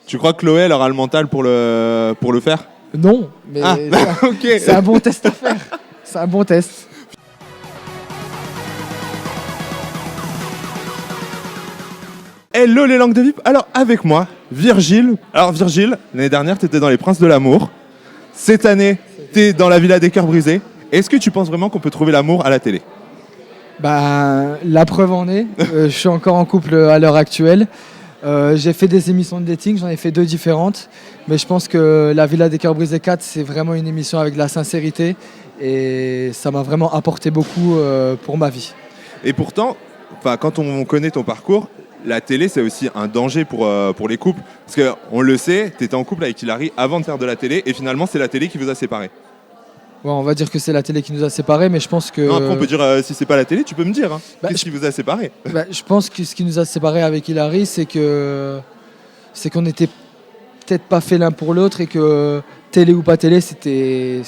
Tu crois que Chloé, elle aura le mental pour le faire? Non, mais ok. c'est un bon test à faire. C'est un bon test. Hello les langues de VIP. Alors avec moi, Virgile. Alors Virgile, l'année dernière, tu étais dans Les Princes de l'amour. Cette année, tu es dans La Villa des cœurs brisés. Est-ce que tu penses vraiment qu'on peut trouver l'amour à la télé? Bah, la preuve en est. Je suis encore en couple à l'heure actuelle. J'ai fait des émissions de dating, j'en ai fait 2 différentes. Mais je pense que La Villa des cœurs brisés 4, c'est vraiment une émission avec de la sincérité. Et ça m'a vraiment apporté beaucoup pour ma vie. Et pourtant, quand on connaît ton parcours, la télé, c'est aussi un danger pour les couples. Parce qu'on le sait, tu étais en couple avec Hilary avant de faire de la télé. Et finalement, c'est la télé qui vous a séparés. Ouais, on va dire que c'est la télé qui nous a séparés, mais je pense que... Non, après, on peut dire, si c'est pas la télé, tu peux me dire. Hein. Qu'est-ce qui vous a séparés? Je pense que ce qui nous a séparés avec Hilary, c'est qu'on n'était peut-être pas fait l'un pour l'autre et que télé ou pas télé, c'était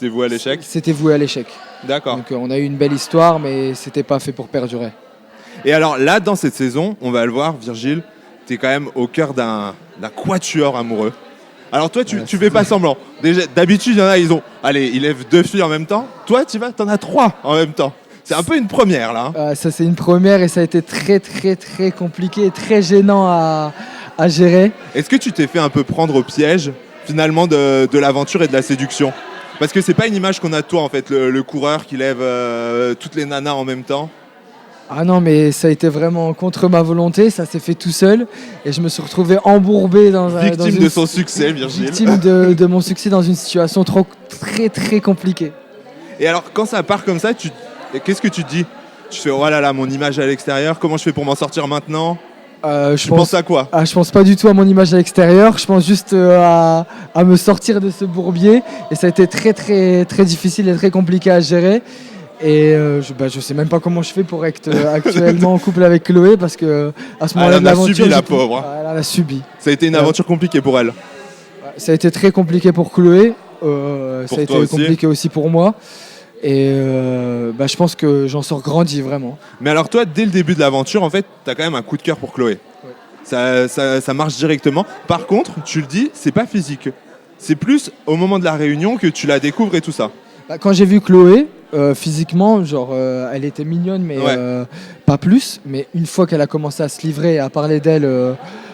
voué à l'échec? C'était voué à l'échec. D'accord. Donc on a eu une belle histoire, mais c'était pas fait pour perdurer. Et alors là, dans cette saison, on va le voir, Virgile, tu es quand même au cœur d'un quatuor amoureux. Alors toi, tu fais pas semblant. Déjà, d'habitude, il y en a, ils lèvent 2 filles en même temps. Toi, t'en as 3 en même temps. C'est un peu une première, là. Hein. Ça, c'est une première et ça a été très, très, très compliqué et très gênant à gérer. Est-ce que tu t'es fait un peu prendre au piège, finalement, de l'aventure et de la séduction? Parce que c'est pas une image qu'on a de toi, en fait, le coureur qui lève toutes les nanas en même temps. Ah non, mais ça a été vraiment contre ma volonté, ça s'est fait tout seul et je me suis retrouvé embourbé Victime de son succès, Virgile. Victime de mon succès dans une situation très très compliquée. Et alors, quand ça part comme ça, qu'est-ce que tu te dis? Tu fais, oh là là, mon image à l'extérieur, comment je fais pour m'en sortir maintenant? Tu penses à quoi? Je pense pas du tout à mon image à l'extérieur, je pense juste à me sortir de ce bourbier et ça a été très très très difficile et très compliqué à gérer. Et je sais même pas comment je fais pour être actuellement en couple avec Chloé parce que à ce moment-là de l'aventure, elle a subi la pauvre. Elle en a subi. Ça a été une aventure compliquée pour elle. Ça a été très compliqué pour Chloé. Ça a été aussi. compliqué aussi pour moi. Et je pense que j'en sors grandi vraiment. Mais alors toi, dès le début de l'aventure, en fait, tu as quand même un coup de cœur pour Chloé. Ouais. Ça marche directement. Par contre, tu le dis, c'est pas physique. C'est plus au moment de la réunion que tu la découvres et tout ça. Quand j'ai vu Chloé, physiquement, elle était mignonne, mais pas plus. Mais une fois qu'elle a commencé à se livrer et à parler d'elle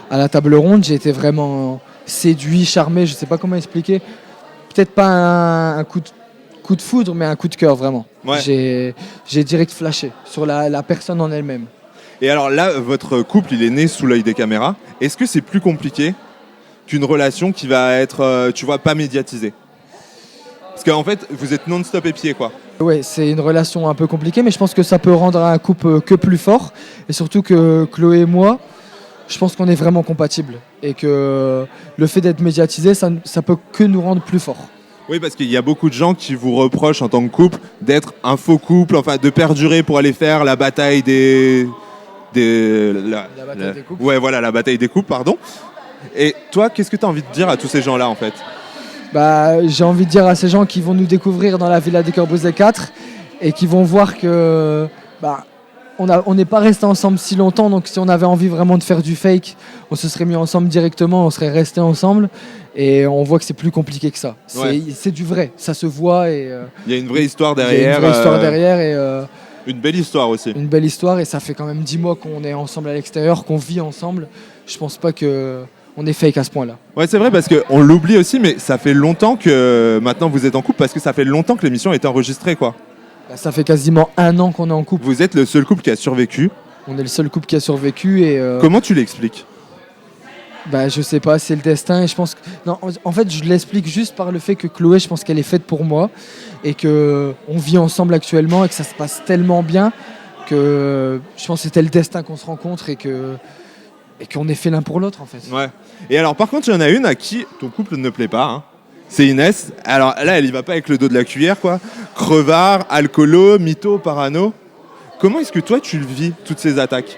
à la table ronde, j'ai été vraiment séduit, charmé, je sais pas comment expliquer. Peut-être pas un coup de foudre, mais un coup de cœur, vraiment. Ouais. J'ai direct flashé sur la personne en elle-même. Et alors là, votre couple, il est né sous l'œil des caméras. Est-ce que c'est plus compliqué qu'une relation qui va être, pas médiatisée? Parce qu'en fait, vous êtes non-stop épiés, quoi. Ouais, c'est une relation un peu compliquée, mais je pense que ça peut rendre un couple que plus fort. Et surtout que Chloé et moi, je pense qu'on est vraiment compatibles. Et que le fait d'être médiatisé, ça peut que nous rendre plus forts. Oui, parce qu'il y a beaucoup de gens qui vous reprochent en tant que couple d'être un faux couple, enfin de perdurer pour aller faire la bataille des couples. Ouais, voilà, la bataille des couples, pardon. Et toi, qu'est-ce que tu as envie de dire à tous ces gens-là, en fait? J'ai envie de dire à ces gens qui vont nous découvrir dans la Villa des cœurs brisés 4 et qui vont voir que on n'est pas resté ensemble si longtemps, donc si on avait envie vraiment de faire du fake, on se serait mis ensemble directement, on serait resté ensemble et on voit que c'est plus compliqué que ça. C'est du vrai, ça se voit et il y a une vraie histoire derrière. Il y a une vraie histoire derrière et une belle histoire aussi. Une belle histoire et ça fait quand même 10 mois qu'on est ensemble à l'extérieur, qu'on vit ensemble. Je pense pas que on est fake à ce point-là. Ouais, c'est vrai parce qu'on l'oublie aussi, mais ça fait longtemps que maintenant vous êtes en couple parce que ça fait longtemps que l'émission a été enregistrée, quoi. Ça fait quasiment 1 an qu'on est en couple. Vous êtes le seul couple qui a survécu. On est le seul couple qui a survécu et... Comment tu l'expliques? Je sais pas, c'est le destin et je pense que... Non, en fait, je l'explique juste par le fait que Chloé, je pense qu'elle est faite pour moi et qu'on vit ensemble actuellement et que ça se passe tellement bien que je pense que c'était le destin qu'on se rencontre et qu'on est fait l'un pour l'autre en fait. Ouais. Et alors par contre il y en a une à qui ton couple ne plaît pas, hein. C'est Inès. Alors là elle y va pas avec le dos de la cuillère, quoi. Crevard, alcoolo, mytho, parano. Comment est-ce que toi tu le vis, toutes ces attaques?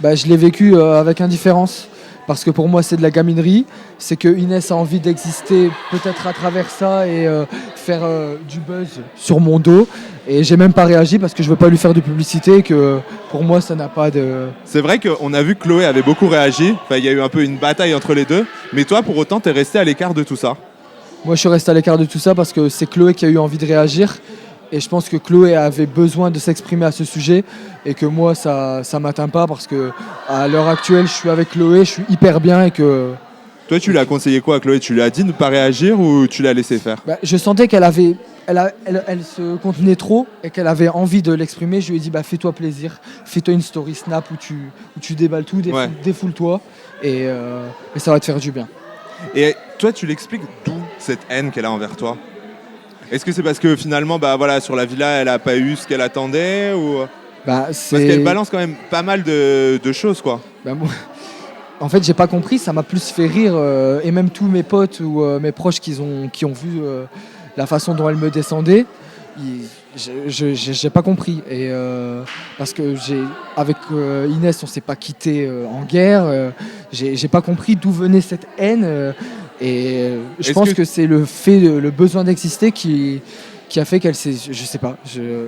Je l'ai vécu avec indifférence parce que pour moi c'est de la gaminerie, c'est que Inès a envie d'exister peut-être à travers ça et faire du buzz sur mon dos, et j'ai même pas réagi parce que je veux pas lui faire de publicité, et que pour moi ça n'a pas de... C'est vrai qu'on a vu que Chloé avait beaucoup réagi, enfin, il y a eu un peu une bataille entre les deux, mais toi pour autant t'es resté à l'écart de tout ça. Moi je suis resté à l'écart de tout ça parce que c'est Chloé qui a eu envie de réagir, et je pense que Chloé avait besoin de s'exprimer à ce sujet, et que moi ça m'atteint pas, parce que à l'heure actuelle je suis avec Chloé, je suis hyper bien, et que... Toi tu lui as conseillé quoi à Chloé? Tu lui as dit de ne pas réagir ou tu l'as laissé faire? Je sentais qu'elle avait, elle se contenait trop et qu'elle avait envie de l'exprimer. Je lui ai dit fais-toi plaisir, fais-toi une story snap où tu déballes tout, défoule-toi, et ça va te faire du bien. Et toi tu l'expliques d'où cette haine qu'elle a envers toi? Est-ce que c'est parce que finalement sur la villa elle a pas eu ce qu'elle attendait, ou... Parce qu'elle balance quand même pas mal de choses quoi. Moi, en fait j'ai pas compris, ça m'a plus fait rire, et même tous mes potes ou mes proches qui ont vu la façon dont elle me descendait, j'ai pas compris, et parce que avec Inès on s'est pas quitté en guerre, j'ai pas compris d'où venait cette haine, et je pense que c'est le besoin d'exister qui a fait qu'elle s'est... Je sais pas.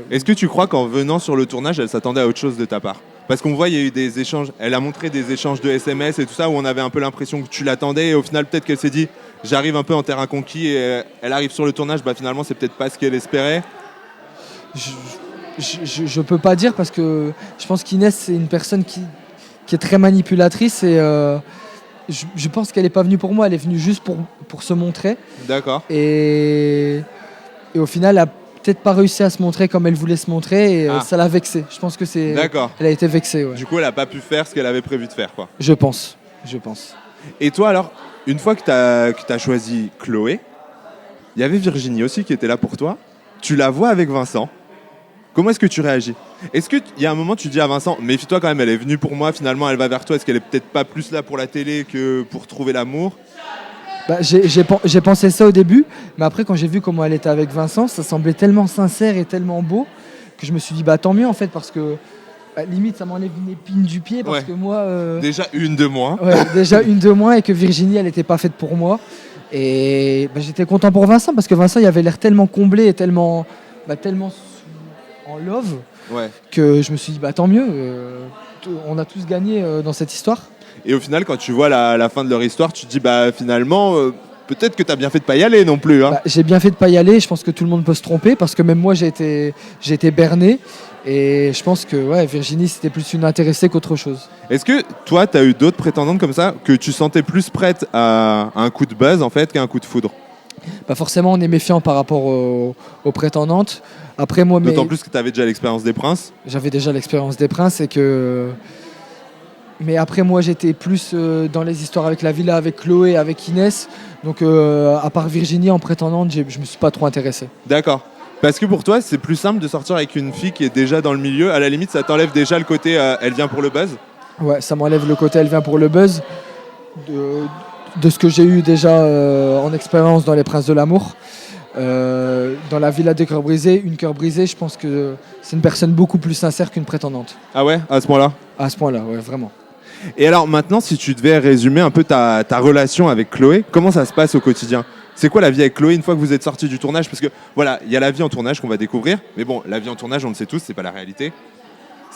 Est-ce que tu crois qu'en venant sur le tournage, elle s'attendait à autre chose de ta part? Parce qu'on voit, il y a eu des échanges, elle a montré des échanges de SMS et tout ça, où on avait un peu l'impression que tu l'attendais, et au final peut-être qu'elle s'est dit j'arrive un peu en terrain conquis, et elle arrive sur le tournage, finalement c'est peut-être pas ce qu'elle espérait. Je peux pas dire, parce que je pense qu'Inès c'est une personne qui est très manipulatrice, et je pense qu'elle est pas venue pour moi, elle est venue juste pour se montrer. D'accord. Et au final, elle a peut-être pas réussi à se montrer comme elle voulait se montrer, et ça l'a vexée. Je pense que c'est... D'accord. Elle a été vexée, ouais. Du coup, elle a pas pu faire ce qu'elle avait prévu de faire, quoi. Je pense. Et toi, alors, une fois que t'as choisi Chloé, il y avait Virginie aussi qui était là pour toi. Tu la vois avec Vincent. Comment est-ce que tu réagis? Est-ce qu'il y a un moment tu dis à Vincent, méfie-toi quand même, elle est venue pour moi, finalement elle va vers toi, est-ce qu'elle est peut-être pas plus là pour la télé que pour trouver l'amour? J'ai pensé ça au début, mais après quand j'ai vu comment elle était avec Vincent, ça semblait tellement sincère et tellement beau que je me suis dit tant mieux en fait, parce que limite ça m'enlève une épine du pied, parce que moi... Déjà une de moins. Déjà une de moins, et que Virginie elle n'était pas faite pour moi. Et j'étais content pour Vincent, parce que Vincent il avait l'air tellement comblé et tellement en love, que je me suis dit tant mieux, on a tous gagné dans cette histoire. Et au final, quand tu vois la fin de leur histoire, tu te dis finalement, peut-être que tu as bien fait de pas y aller non plus. Hein. J'ai bien fait de pas y aller, je pense que tout le monde peut se tromper, parce que même moi j'ai été berné, et je pense que Virginie c'était plus une intéressée qu'autre chose. Est-ce que toi, tu as eu d'autres prétendantes comme ça, que tu sentais plus prêtes à un coup de buzz en fait qu'à un coup de foudre? Forcément on est méfiant par rapport aux prétendantes. Après, moi, d'autant plus que tu avais déjà l'expérience des princes. J'avais déjà l'expérience des princes, et que... Mais après, moi, j'étais plus dans les histoires avec la villa, avec Chloé, avec Inès. Donc, à part Virginie en prétendante, je me suis pas trop intéressé. D'accord. Parce que pour toi, c'est plus simple de sortir avec une fille qui est déjà dans le milieu. À la limite, ça t'enlève déjà le côté elle vient pour le buzz. Ouais, ça m'enlève le côté elle vient pour le buzz. De ce que j'ai eu déjà en expérience dans Les Princes de l'amour. Dans la villa des cœurs brisés, une cœur brisé, je pense que c'est une personne beaucoup plus sincère qu'une prétendante. Ah ouais, à ce point-là? À ce point-là, ouais, vraiment. Et alors maintenant, si tu devais résumer un peu ta relation avec Chloé, comment ça se passe au quotidien? C'est quoi la vie avec Chloé une fois que vous êtes sortis du tournage? Parce que voilà, il y a la vie en tournage qu'on va découvrir, mais bon, la vie en tournage, on le sait tous, c'est pas la réalité.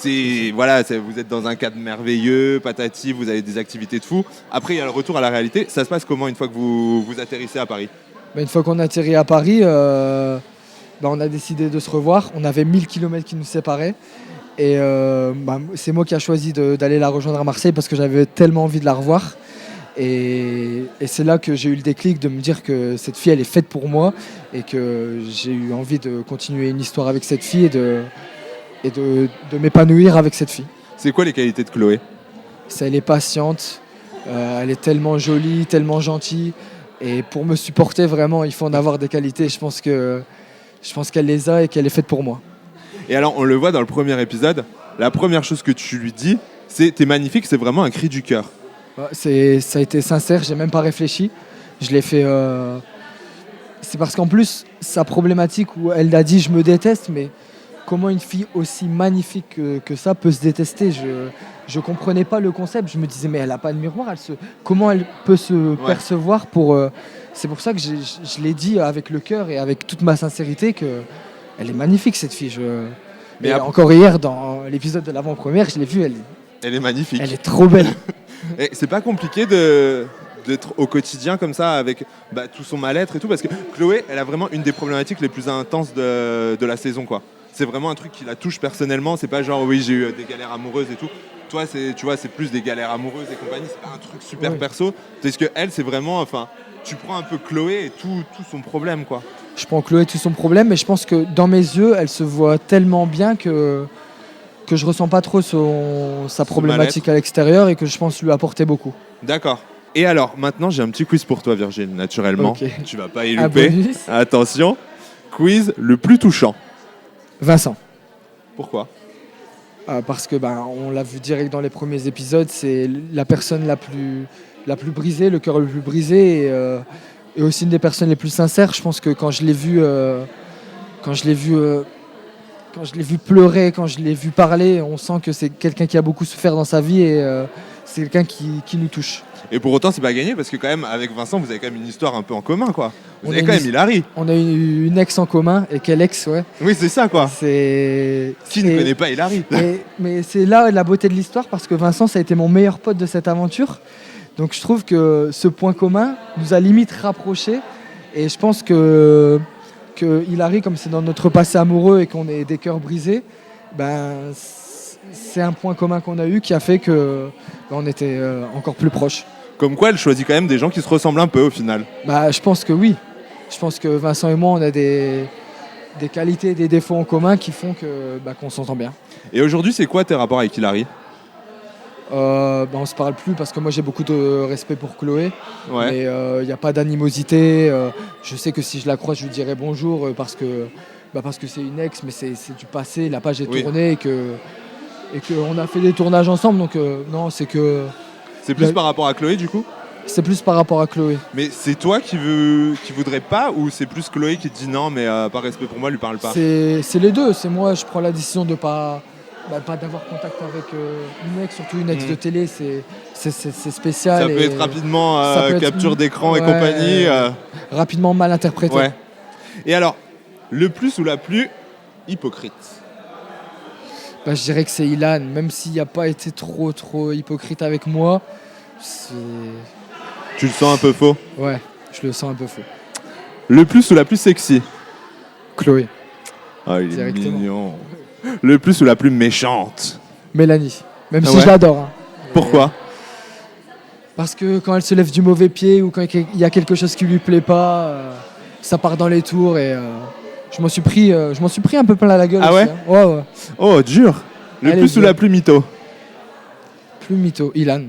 Vous êtes dans un cadre merveilleux, patati, vous avez des activités de fou. Après, il y a le retour à la réalité. Ça se passe comment une fois que vous atterrissez à Paris? Une fois qu'on a atterri à Paris, on a décidé de se revoir. On avait 1000 km qui nous séparaient. Et c'est moi qui ai choisi d'aller la rejoindre à Marseille, parce que j'avais tellement envie de la revoir. Et c'est là que j'ai eu le déclic de me dire que cette fille, elle est faite pour moi, et que j'ai eu envie de continuer une histoire avec cette fille, et de m'épanouir avec cette fille. C'est quoi les qualités de Chloé? Elle est patiente, elle est tellement jolie, tellement gentille. Et pour me supporter, vraiment, il faut en avoir des qualités. Je pense qu'elle les a, et qu'elle est faite pour moi. Et alors, on le voit dans le premier épisode, la première chose que tu lui dis, c'est « t'es magnifique », c'est vraiment un cri du cœur. Ça a été sincère, j'ai même pas réfléchi. Je l'ai fait... C'est parce qu'en plus, sa problématique où elle a dit « je me déteste », mais comment une fille aussi magnifique que ça peut se détester, je comprenais pas le concept. Je me disais, mais elle a pas de miroir, comment elle peut se percevoir pour. C'est pour ça que je l'ai dit avec le cœur et avec toute ma sincérité que elle est magnifique cette fille. Mais encore hier dans l'épisode de l'avant-première, je l'ai vue, elle est magnifique. Elle est trop belle. Et c'est pas compliqué d'être au quotidien comme ça avec tout son mal-être et tout, parce que Chloé, elle a vraiment une des problématiques les plus intenses de la saison, quoi. C'est vraiment un truc qui la touche personnellement. C'est pas genre oui, j'ai eu des galères amoureuses et tout. Toi, c'est plus des galères amoureuses et compagnie. C'est pas un truc super perso. Parce que elle, c'est vraiment, tu prends un peu Chloé et tout son problème, quoi. Je prends Chloé tout son problème, mais je pense que dans mes yeux, elle se voit tellement bien que je ressens pas trop sa problématique à l'extérieur et que je pense lui apporter beaucoup. D'accord. Et alors, maintenant, j'ai un petit quiz pour toi, Virgile, naturellement. Okay. Tu vas pas y louper. Attention. Quiz le plus touchant. Vincent. Pourquoi ? Parce que on l'a vu direct dans les premiers épisodes, c'est la personne la plus brisée, le cœur le plus brisé et aussi une des personnes les plus sincères. Je pense que quand je l'ai vu pleurer, quand je l'ai vu parler, on sent que c'est quelqu'un qui a beaucoup souffert dans sa vie et c'est quelqu'un qui nous touche. Et pour autant, c'est pas gagné parce que quand même, avec Vincent, vous avez quand même une histoire un peu en commun, quoi. Vous avez quand même Hilary. On a une ex en commun, et quelle ex, ouais. Oui, c'est ça, quoi. Qui ne connaît pas Hilary ? Mais c'est là la beauté de l'histoire parce que Vincent, ça a été mon meilleur pote de cette aventure. Donc je trouve que ce point commun nous a limite rapprochés. Et je pense que Hilary, comme c'est dans notre passé amoureux et qu'on est des cœurs brisés, c'est un point commun qu'on a eu qui a fait qu'on était encore plus proches. Comme quoi, elle choisit quand même des gens qui se ressemblent un peu au final. Je pense que oui. Je pense que Vincent et moi, on a des qualités et des défauts en commun qui font qu'on s'entend bien. Et aujourd'hui, c'est quoi tes rapports avec Hilary ? On se parle plus parce que moi j'ai beaucoup de respect pour Chloé. Ouais. Mais il n'y a pas d'animosité. Je sais que si je la croise, je lui dirai bonjour parce que c'est une ex, mais c'est du passé. La page est tournée et qu'on a fait des tournages ensemble. Donc non, c'est que... C'est plus par rapport à Chloé du coup ? C'est plus par rapport à Chloé. Mais c'est toi qui voudrais pas ou c'est plus Chloé qui te dit non mais par respect pour moi, lui parle pas ? C'est les deux. C'est moi, je prends la décision de pas d'avoir contact avec une ex, surtout une ex de télé, c'est spécial. Ça peut être rapidement capture d'écran et compagnie. Rapidement mal interprété. Ouais. Et alors, le plus ou la plus hypocrite ? Je dirais que c'est Ilan, même s'il n'a pas été trop hypocrite avec moi. Tu le sens un peu faux ? Ouais, je le sens un peu faux. Le plus ou la plus sexy ? Chloé. Ah, il est mignon. Le plus ou la plus méchante ? Mélanie, même si je l'adore. Hein. Pourquoi ? Parce que quand elle se lève du mauvais pied ou quand il y a quelque chose qui lui plaît pas, ça part dans les tours et je m'en suis pris un peu plein à la gueule. Ah aussi, ouais, hein. Ouais. Oh, dur. Le plus ou la plus mytho ? Plus mytho, Ilan.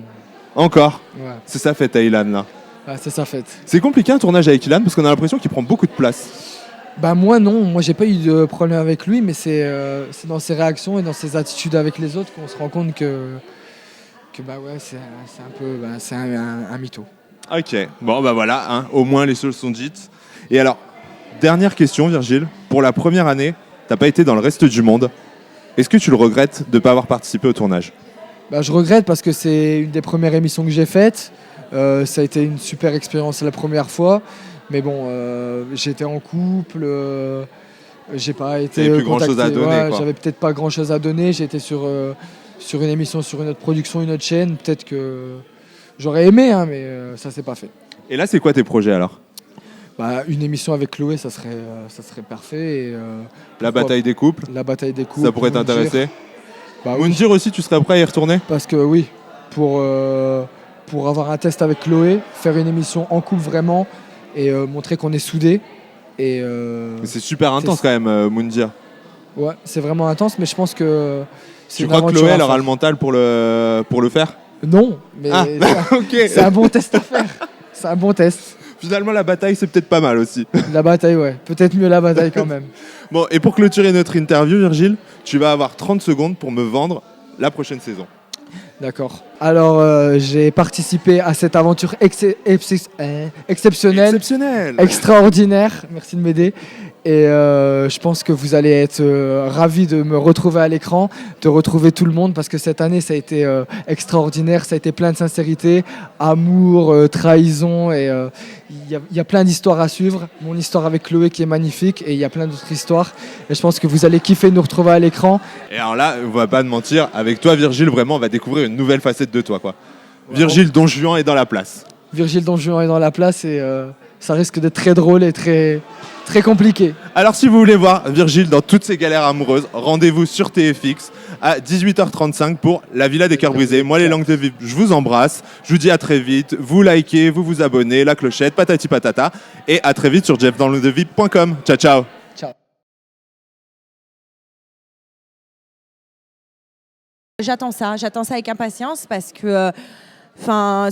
Encore ? Ouais. C'est sa fête à Ilan là. Ah, c'est sa fête. C'est compliqué un tournage avec Ilan parce qu'on a l'impression qu'il prend beaucoup de place. Moi non, moi j'ai pas eu de problème avec lui, mais c'est dans ses réactions et dans ses attitudes avec les autres qu'on se rend compte que c'est un peu c'est un mytho. Ok, bon voilà, hein, au moins les choses sont dites. Et alors, dernière question Virgile, pour la première année, t'as pas été dans le reste du monde. Est-ce que tu le regrettes de pas avoir participé au tournage ? Je regrette parce que c'est une des premières émissions que j'ai faites. Ça a été une super expérience la première fois. Mais bon, j'étais en couple, j'ai pas été plus grand chose à donner. Quoi. J'avais peut-être pas grand chose à donner. J'étais sur une émission, sur une autre production, une autre chaîne. Peut-être que j'aurais aimé, hein, mais ça s'est pas fait. Et là, c'est quoi tes projets alors ? Une émission avec Chloé, ça serait parfait. Et, la bataille des couples ? La bataille des couples. Ça pourrait t'intéresser ? Oui. Moundir aussi, tu serais prêt à y retourner ? Parce que oui, pour avoir un test avec Chloé, faire une émission en couple vraiment et montrer qu'on est soudés. Mais c'est super intense quand même, Moundir. Ouais, c'est vraiment intense, mais je pense que tu crois que Chloé elle aura le mental pour le faire ? Non, mais c'est un bon test à faire. C'est un bon test. Finalement, la bataille, c'est peut-être pas mal aussi. La bataille, ouais. Peut-être mieux la bataille quand même. Bon, et pour clôturer notre interview, Virgile, tu vas avoir 30 secondes pour me vendre la prochaine saison. D'accord. Alors, j'ai participé à cette aventure exceptionnelle, extraordinaire, merci de m'aider, Et je pense que vous allez être ravis de me retrouver à l'écran, de retrouver tout le monde, parce que cette année, ça a été extraordinaire, ça a été plein de sincérité, amour, trahison, et il y a plein d'histoires à suivre. Mon histoire avec Chloé qui est magnifique, et il y a plein d'autres histoires. Et je pense que vous allez kiffer nous retrouver à l'écran. Et alors là, on va pas te mentir, avec toi, Virgile, vraiment, on va découvrir une nouvelle facette de toi, quoi. Virgile Don Juan est dans la place. Virgile Don Juan est dans la place, et ça risque d'être très drôle et très compliqué. Alors si vous voulez voir Virgile dans toutes ses galères amoureuses, rendez-vous sur TFX à 18h35 pour La Villa des Cœurs Brisés. Moi les langues de vie, je vous embrasse, je vous dis à très vite, vous likez, vous vous abonnez, la clochette, patati patata, et à très vite sur jeffdansledevip.com. Ciao ciao. Ciao. J'attends ça avec impatience parce que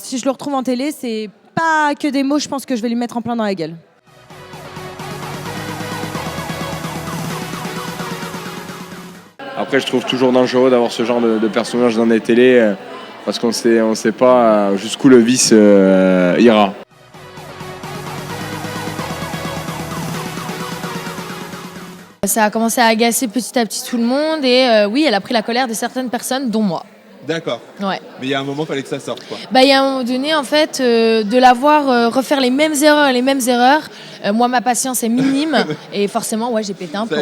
si je le retrouve en télé, c'est pas que des mots, je pense que je vais lui mettre en plein dans la gueule. Après, je trouve toujours dangereux d'avoir ce genre de personnage dans des télés parce qu'on sait pas jusqu'où le vice ira. Ça a commencé à agacer petit à petit tout le monde et oui, elle a pris la colère de certaines personnes, dont moi. D'accord. Ouais. Mais il y a un moment, il fallait que ça sorte, quoi. Il y a un moment donné, en fait, de la voir refaire les mêmes erreurs. Moi, ma patience est minime et forcément, ouais, j'ai pété un plomb.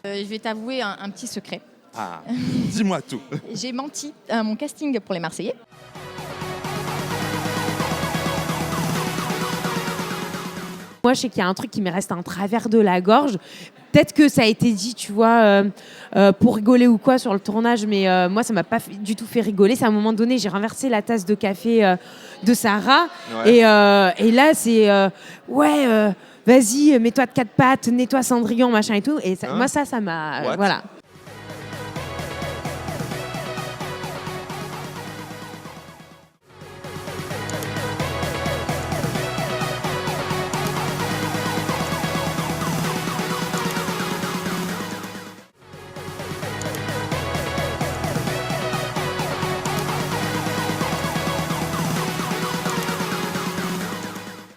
Je vais t'avouer un petit secret. Ah, dis-moi tout. J'ai menti à mon casting pour les Marseillais. Moi, je sais qu'il y a un truc qui me reste en travers de la gorge. Peut-être que ça a été dit, tu vois, pour rigoler ou quoi sur le tournage, mais moi, ça m'a pas du tout fait rigoler. C'est à un moment donné, j'ai renversé la tasse de café de Sarah. Ouais. Et là, c'est vas-y, mets-toi de quatre pattes, nettoie Cendrillon, machin et tout. Et ça, moi, ça m'a... voilà.